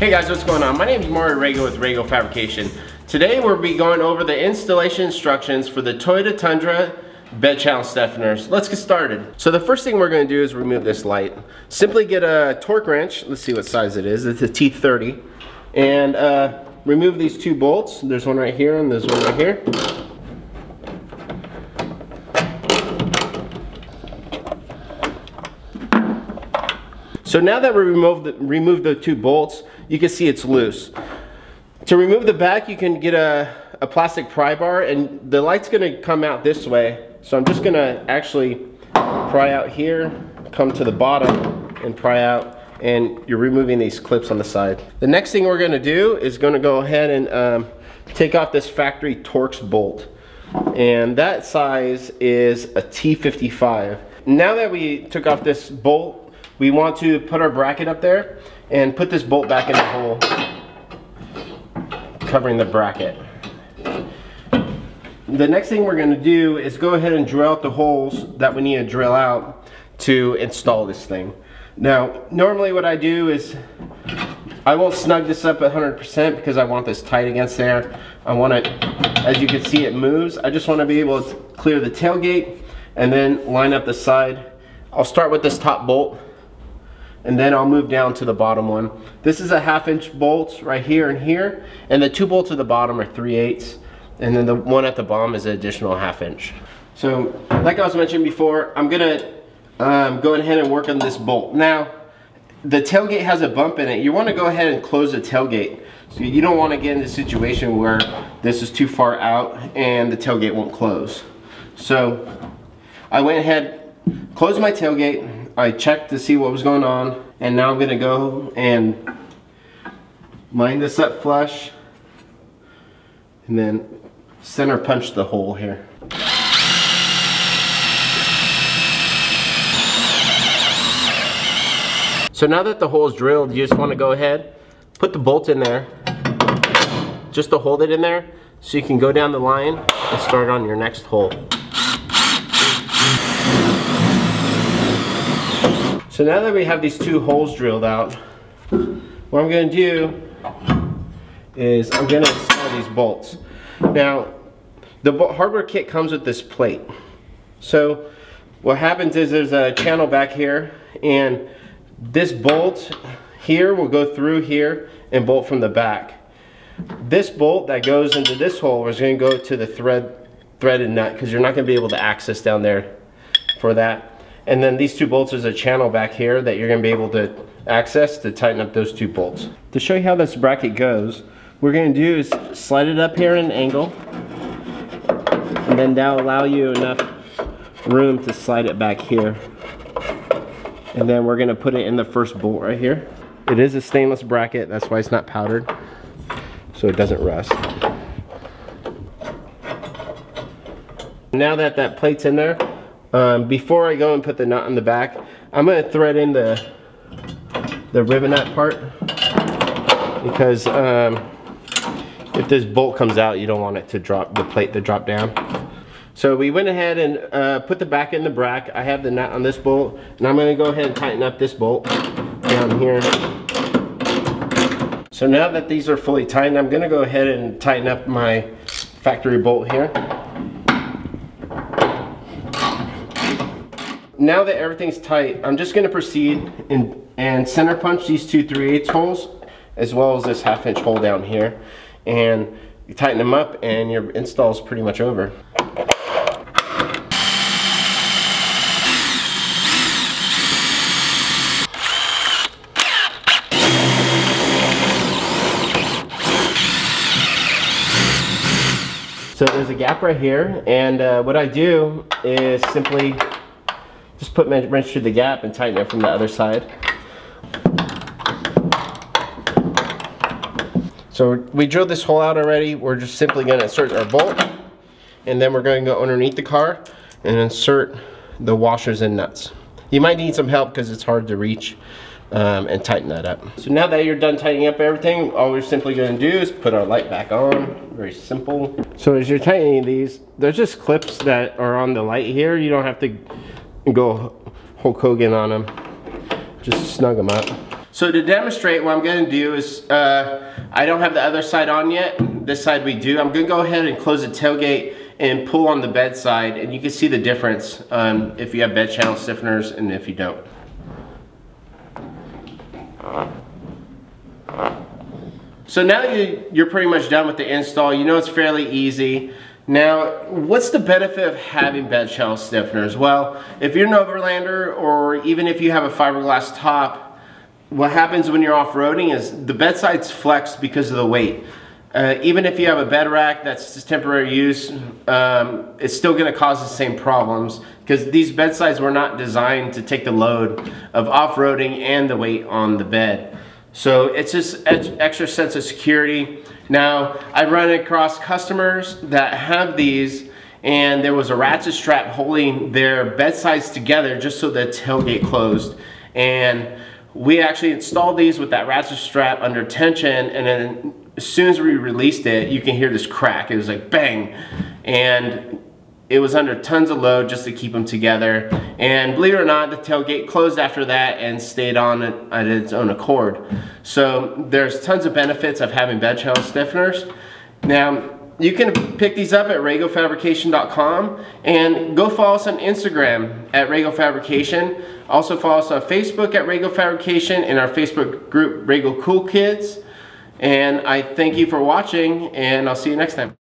Hey guys, what's going on? My name is Rago with Rago Fabrication. Today we'll be going over the installation instructions for the Toyota Tundra bed channel stiffeners. Let's get started. So the first thing we're going to do is remove this light. Simply get a torque wrench. Let's see what size it is. It's a T30. And remove these two bolts. There's one right here and there's one right here. So now that we removed the two bolts, you can see it's loose. To remove the back, you can get a plastic pry bar, and the light's gonna come out this way. So I'm just gonna actually pry out here, come to the bottom and pry out, and you're removing these clips on the side. The next thing we're gonna do is gonna go ahead and take off this factory Torx bolt. And that size is a T55. Now that we took off this bolt, we want to put our bracket up there and put this bolt back in the hole, covering the bracket. The next thing we're going to do is go ahead and drill out the holes that we need to drill out to install this thing. Now, normally what I do is I won't snug this up 100% because I want this tight against there. I want it, as you can see, it moves. I just want to be able to clear the tailgate and then line up the side. I'll start with this top bolt, and then I'll move down to the bottom one. This is a 1/2 inch bolts right here and here, and the two bolts at the bottom are 3/8, and then the one at the bottom is an additional 1/2 inch. So, like I was mentioning before, I'm gonna go ahead and work on this bolt. Now, the tailgate has a bump in it. You wanna go ahead and close the tailgate. So you don't wanna get in a situation where this is too far out and the tailgate won't close. So, I went ahead, closed my tailgate, I checked to see what was going on, and now I'm gonna go and line this up flush and then center punch the hole here. So now that the hole is drilled, you just want to go ahead, put the bolt in there, just to hold it in there so you can go down the line and start on your next hole. So now that we have these two holes drilled out, what I'm going to do is I'm going to install these bolts. Now, the hardware kit comes with this plate. So what happens is there's a channel back here, and this bolt here will go through here and bolt from the back. This bolt that goes into this hole is going to go to the threaded nut, because you're not going to be able to access down there for that. And then these two bolts, there's a channel back here that you're going to be able to access to tighten up those two bolts. To show you how this bracket goes, what we're going to do is slide it up here at an angle, and then that'll allow you enough room to slide it back here. And then we're going to put it in the first bolt right here. It is a stainless bracket, that's why it's not powdered, so it doesn't rust. Now that that plate's in there, before I go and put the nut on the back, I'm going to thread in the rivet nut part, because if this bolt comes out, you don't want it to drop, the plate to drop down. So we went ahead and put the back in the brack. I have the nut on this bolt, and I'm going to go ahead and tighten up this bolt down here. So now that these are fully tightened, I'm going to go ahead and tighten up my factory bolt here. Now that everything's tight, I'm just going to proceed and center punch these two 3/8 holes, as well as this 1/2 inch hole down here. And you tighten them up and your install is pretty much over. So there's a gap right here, and what I do is simply just put my wrench through the gap and tighten it from the other side. So we drilled this hole out already. We're just simply going to insert our bolt, and then we're going to go underneath the car and insert the washers and nuts. You might need some help because it's hard to reach and tighten that up. So now that you're done tightening up everything, all we're simply going to do is put our light back on. Very simple. So as you're tightening these, there's just clips that are on the light here. You don't have to go Hulk Hogan on them. Just snug them up. So to demonstrate, what I'm going to do is, I don't have the other side on yet. This side we do. I'm going to go ahead and close the tailgate and pull on the bed side, and you can see the difference if you have bed channel stiffeners and if you don't. So now you're pretty much done with the install. You know it's fairly easy. Now, what's the benefit of having bed channel stiffeners? Well, if you're an overlander, or even if you have a fiberglass top, what happens when you're off-roading is the bed sides flex because of the weight. Even if you have a bed rack that's just temporary use, it's still going to cause the same problems, because these bed sides were not designed to take the load of off-roading and the weight on the bed. So it's just extra sense of security. Now, I run across customers that have these, and there was a ratchet strap holding their bed sides together just so the tailgate closed. And we actually installed these with that ratchet strap under tension, and then as soon as we released it, you can hear this crack. It was like bang, and it was under tons of load just to keep them together. And believe it or not, the tailgate closed after that and stayed on it at its own accord. So there's tons of benefits of having bed channel stiffeners. Now, you can pick these up at ragofabrication.com, and go follow us on Instagram at Rago Fabrication. Also follow us on Facebook at Rago Fabrication, and our Facebook group Rago Cool Kids. And I thank you for watching, and I'll see you next time.